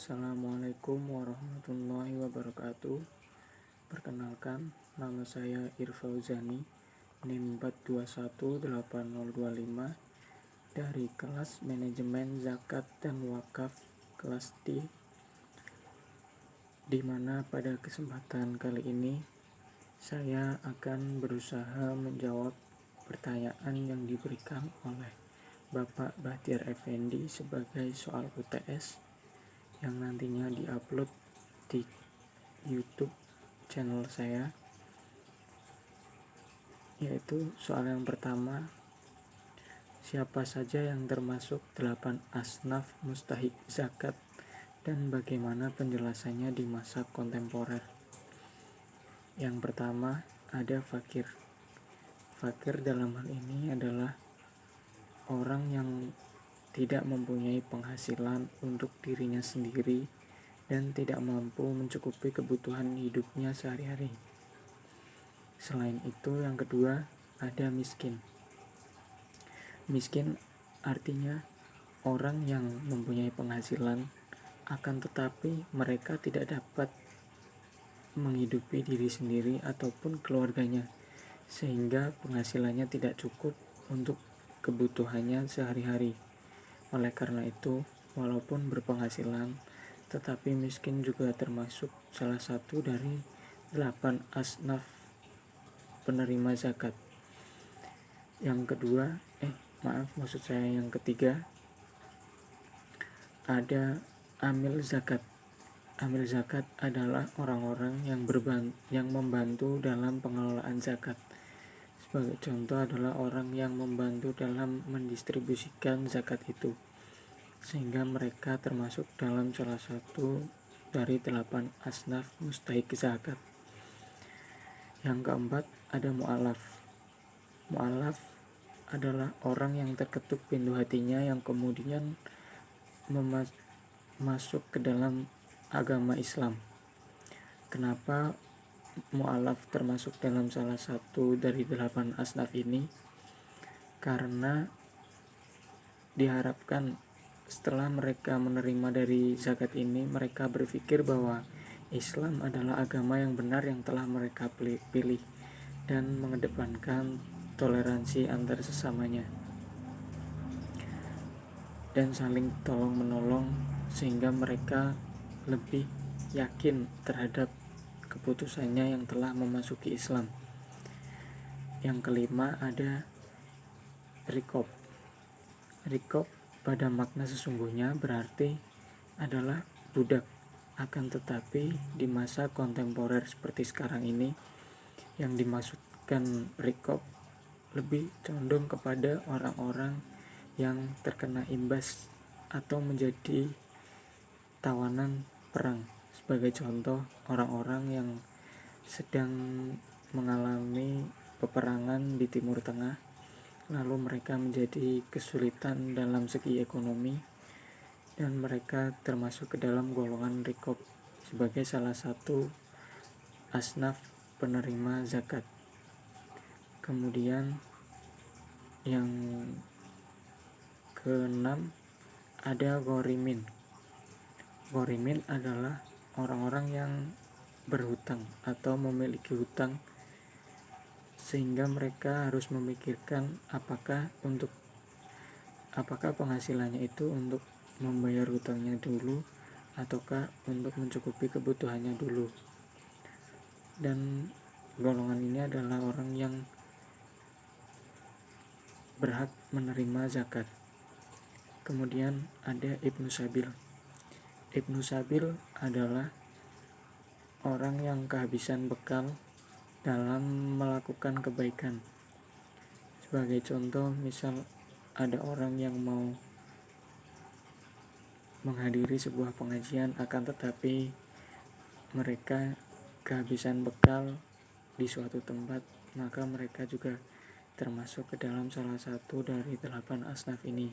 Assalamualaikum warahmatullahi wabarakatuh. Perkenalkan, nama saya Irfauzani, NIM 4218025 dari kelas Manajemen Zakat dan Wakaf kelas D, di mana pada kesempatan kali ini saya akan berusaha menjawab pertanyaan yang diberikan oleh Bapak Bahtiar Effendi sebagai soal UTS yang nantinya diupload di YouTube channel saya, yaitu soal yang pertama, siapa saja yang termasuk 8 asnaf mustahik zakat dan bagaimana penjelasannya di masa kontemporer. Yang pertama ada fakir. Fakir dalam hal ini adalah orang yang tidak mempunyai penghasilan untuk dirinya sendiri dan tidak mampu mencukupi kebutuhan hidupnya sehari-hari. Selain itu, yang kedua ada miskin. Miskin artinya orang yang mempunyai penghasilan akan tetapi mereka tidak dapat menghidupi diri sendiri ataupun keluarganya, sehingga penghasilannya tidak cukup untuk kebutuhannya sehari-hari. Oleh karena itu, walaupun berpenghasilan, tetapi miskin juga termasuk salah satu dari 8 asnaf penerima zakat. Yang ketiga, ada amil zakat. Amil zakat adalah orang-orang yang membantu dalam pengelolaan zakat. Sebagai contoh adalah orang yang membantu dalam mendistribusikan zakat itu, sehingga mereka termasuk dalam salah satu dari 8 asnaf mustahik zakat. Yang keempat ada mu'alaf. Mu'alaf adalah orang yang terketuk pintu hatinya yang kemudian masuk ke dalam agama Islam. Kenapa mu'alaf termasuk dalam salah satu dari 8 asnaf ini? Karena diharapkan setelah mereka menerima dari zakat ini, mereka berpikir bahwa Islam adalah agama yang benar yang telah mereka pilih dan mengedepankan toleransi antar sesamanya dan saling tolong-menolong, sehingga mereka lebih yakin terhadap keputusannya yang telah memasuki Islam. Yang kelima ada rikob. Rikob pada makna sesungguhnya berarti adalah budak. Akan tetapi di masa kontemporer seperti sekarang ini, yang dimaksudkan rikob lebih condong kepada orang-orang yang terkena imbas atau menjadi tawanan perang. Sebagai contoh, orang-orang yang sedang mengalami peperangan di Timur Tengah, lalu mereka menjadi kesulitan dalam segi ekonomi, dan mereka termasuk ke dalam golongan rikob sebagai salah satu asnaf penerima zakat. Kemudian yang keenam ada ghorimin. Ghorimin adalah orang-orang yang berhutang atau memiliki hutang, sehingga mereka harus memikirkan apakah penghasilannya itu untuk membayar hutangnya dulu ataukah untuk mencukupi kebutuhannya dulu. Dan golongan ini adalah orang yang berhak menerima zakat. Kemudian ada Ibnu Sabil. Ibnu Sabil adalah orang yang kehabisan bekal dalam melakukan kebaikan. Sebagai contoh, misal ada orang yang mau menghadiri sebuah pengajian akan tetapi mereka kehabisan bekal di suatu tempat, maka mereka juga termasuk ke dalam salah satu dari 8 asnaf ini.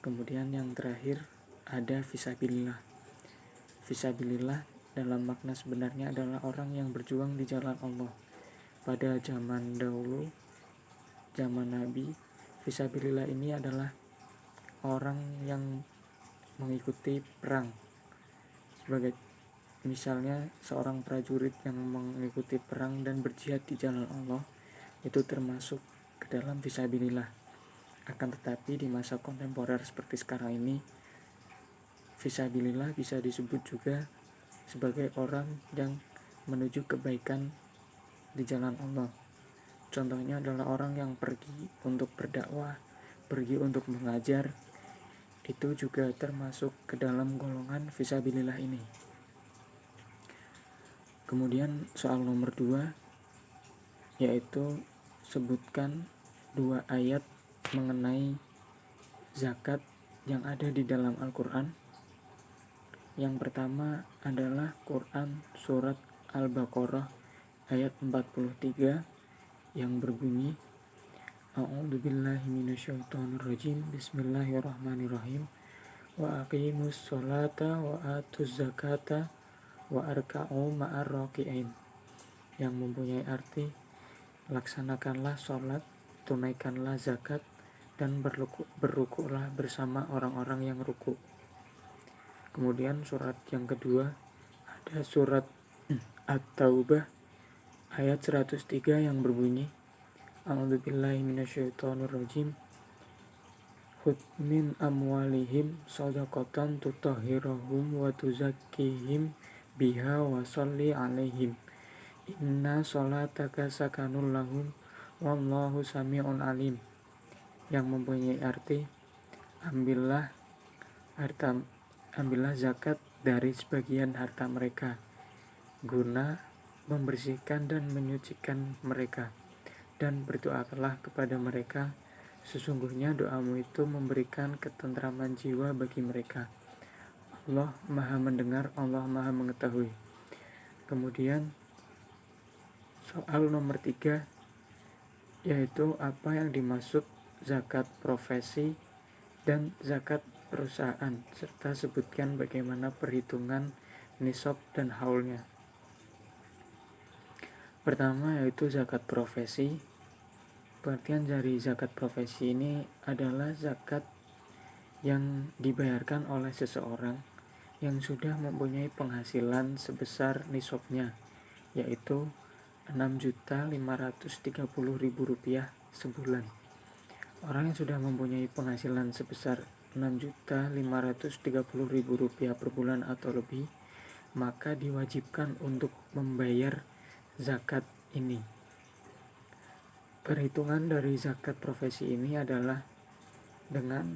Kemudian yang terakhir ada fisabilillah. Fisabilillah dalam makna sebenarnya adalah orang yang berjuang di jalan Allah. Pada zaman dahulu, zaman Nabi, fisabilillah ini adalah orang yang mengikuti perang Sebagai misalnya seorang prajurit yang mengikuti perang dan berjihad di jalan Allah, itu termasuk ke dalam fisabilillah. Akan tetapi di masa kontemporer seperti sekarang ini, fisabilillah bisa disebut juga sebagai orang yang menuju kebaikan di jalan Allah. Contohnya adalah orang yang pergi untuk berdakwah, pergi untuk mengajar, itu juga termasuk ke dalam golongan fisabilillah ini. Kemudian soal nomor 2, yaitu sebutkan 2 ayat mengenai zakat yang ada di dalam Al-Quran. Yang pertama adalah Quran surat Al-Baqarah ayat 43 yang berbunyi, A'udzubillahi minasyaitonirrajim, Bismillahirrahmanirrahim, wa aqimus sholata wa atuz zakata wa arka'u ma'ar raki'in, yang mempunyai arti laksanakanlah sholat, tunaikanlah zakat, dan berrukuklah bersama orang-orang yang ruku. Kemudian surat yang kedua ada surat At-Taubah ayat 103 yang berbunyi, A'udzubillahi minasyaitonirrajim, Khudh min amwalihim shadaqatan tutahhiruhum wa tuzakkihim biha wa sholli 'alaihim inna sholataka sakanul lahum wallahu sami'un alim, yang mempunyai arti ambillah zakat dari sebagian harta mereka guna membersihkan dan menyucikan mereka, dan berdoakanlah kepada mereka, sesungguhnya doamu itu memberikan ketentraman jiwa bagi mereka. Allah Maha mendengar, Allah Maha mengetahui. Kemudian soal nomor 3, yaitu apa yang dimaksud zakat profesi dan zakat perusahaan, serta sebutkan bagaimana perhitungan nisab dan haulnya. Pertama yaitu zakat profesi. Pengertian dari zakat profesi ini adalah zakat yang dibayarkan oleh seseorang yang sudah mempunyai penghasilan sebesar nisabnya, yaitu Rp6.530.000 sebulan. Orang yang sudah mempunyai penghasilan sebesar Rp6.530.000 per bulan atau lebih, maka diwajibkan untuk membayar zakat ini. Perhitungan dari zakat profesi ini adalah dengan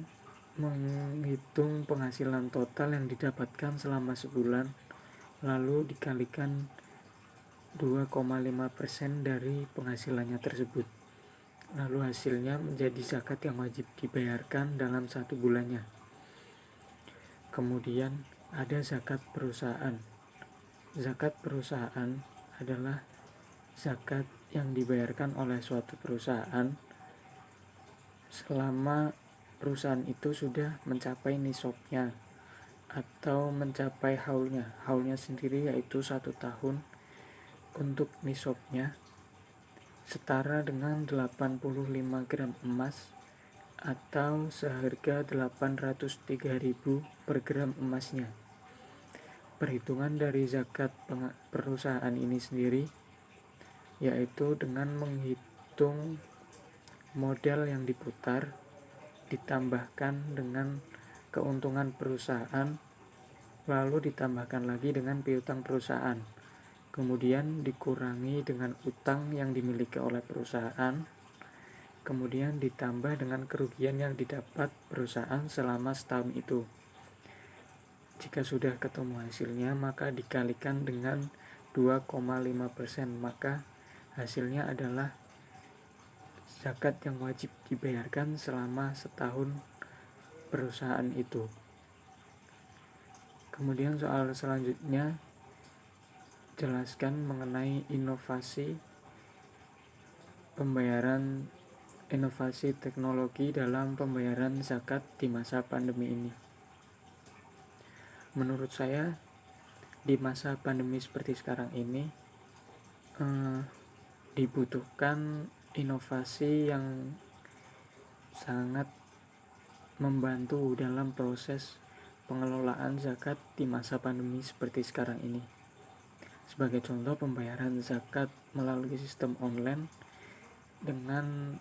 menghitung penghasilan total yang didapatkan selama sebulan, lalu dikalikan 2,5% dari penghasilannya tersebut. Lalu hasilnya menjadi zakat yang wajib dibayarkan dalam 1 bulannya. Kemudian ada zakat perusahaan. Zakat perusahaan adalah zakat yang dibayarkan oleh suatu perusahaan selama perusahaan itu sudah mencapai nisabnya atau mencapai haulnya. Haulnya sendiri yaitu 1 tahun untuk nisabnya setara dengan 85 gram emas atau seharga 803.000 per gram emasnya. Perhitungan dari zakat perusahaan ini sendiri yaitu dengan menghitung modal yang diputar ditambahkan dengan keuntungan perusahaan, lalu ditambahkan lagi dengan piutang perusahaan, kemudian dikurangi dengan utang yang dimiliki oleh perusahaan, kemudian ditambah dengan kerugian yang didapat perusahaan selama setahun itu. Jika sudah ketemu hasilnya, maka dikalikan dengan 2,5%, maka hasilnya adalah zakat yang wajib dibayarkan selama setahun perusahaan itu. Kemudian soal selanjutnya, jelaskan mengenai inovasi teknologi dalam pembayaran zakat di masa pandemi ini. Menurut saya, di masa pandemi seperti sekarang ini dibutuhkan inovasi yang sangat membantu dalam proses pengelolaan zakat di masa pandemi seperti sekarang ini. Sebagai contoh, pembayaran zakat melalui sistem online dengan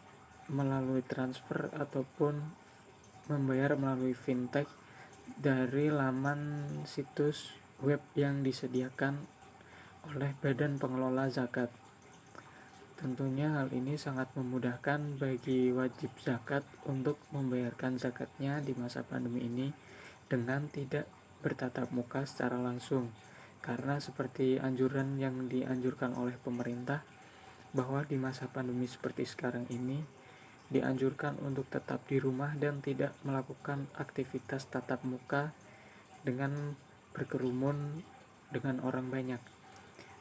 melalui transfer ataupun membayar melalui fintech dari laman situs web yang disediakan oleh Badan Pengelola Zakat. Tentunya hal ini sangat memudahkan bagi wajib zakat untuk membayarkan zakatnya di masa pandemi ini dengan tidak bertatap muka secara langsung, karena seperti anjuran yang dianjurkan oleh pemerintah bahwa di masa pandemi seperti sekarang ini dianjurkan untuk tetap di rumah dan tidak melakukan aktivitas tatap muka dengan berkerumun dengan orang banyak,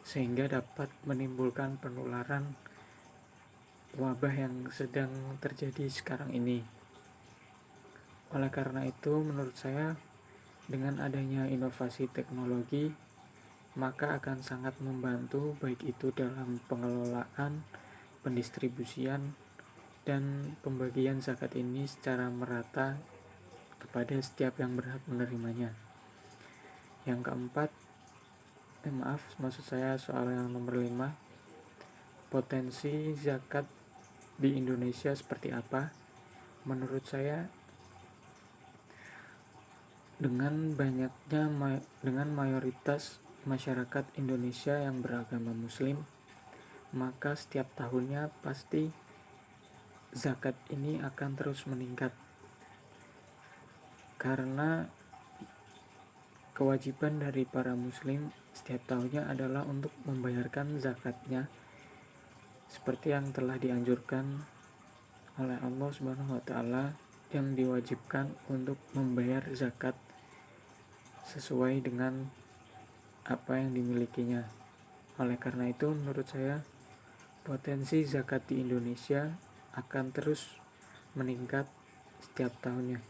sehingga dapat menimbulkan penularan wabah yang sedang terjadi sekarang ini. Oleh karena itu, menurut saya dengan adanya inovasi teknologi, maka akan sangat membantu baik itu dalam pengelolaan, pendistribusian, dan pembagian zakat ini secara merata kepada setiap yang berhak menerimanya. Yang keempat, maksud saya soal yang nomor 5, potensi zakat di Indonesia seperti apa? Menurut saya, dengan mayoritas masyarakat Indonesia yang beragama Muslim, maka setiap tahunnya pasti zakat ini akan terus meningkat, karena kewajiban dari para Muslim setiap tahunnya adalah untuk membayarkan zakatnya seperti yang telah dianjurkan oleh Allah Subhanahu wa taala, yang diwajibkan untuk membayar zakat sesuai dengan apa yang dimilikinya. Oleh karena itu, menurut saya potensi zakat di Indonesia akan terus meningkat setiap tahunnya.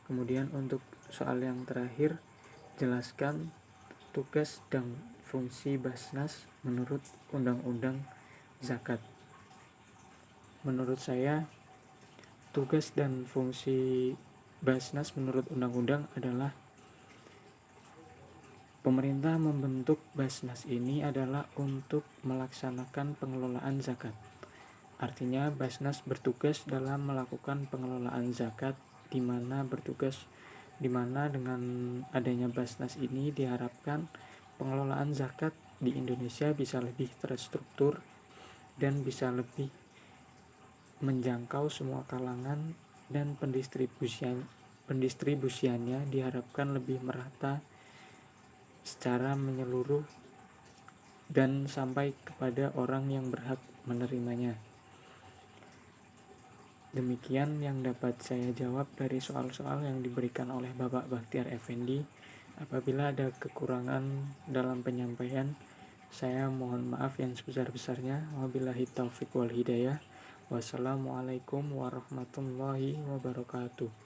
Kemudian untuk soal yang terakhir, jelaskan tugas dan fungsi Basnas menurut Undang-Undang Zakat. Menurut saya, tugas dan fungsi Basnas menurut undang-undang adalah pemerintah membentuk Basnas ini adalah untuk melaksanakan pengelolaan zakat. Artinya Basnas bertugas dalam melakukan pengelolaan zakat, di mana dengan adanya Basnas ini diharapkan pengelolaan zakat di Indonesia bisa lebih terstruktur dan bisa lebih menjangkau semua kalangan, dan pendistribusiannya diharapkan lebih merata secara menyeluruh dan sampai kepada orang yang berhak menerimanya. Demikian yang dapat saya jawab dari soal-soal yang diberikan oleh Bapak Bakhtiar Effendi. Apabila ada kekurangan dalam penyampaian, saya mohon maaf yang sebesar-besarnya. Wabillahi taufiq wal hidayah. Wassalamualaikum warahmatullahi wabarakatuh.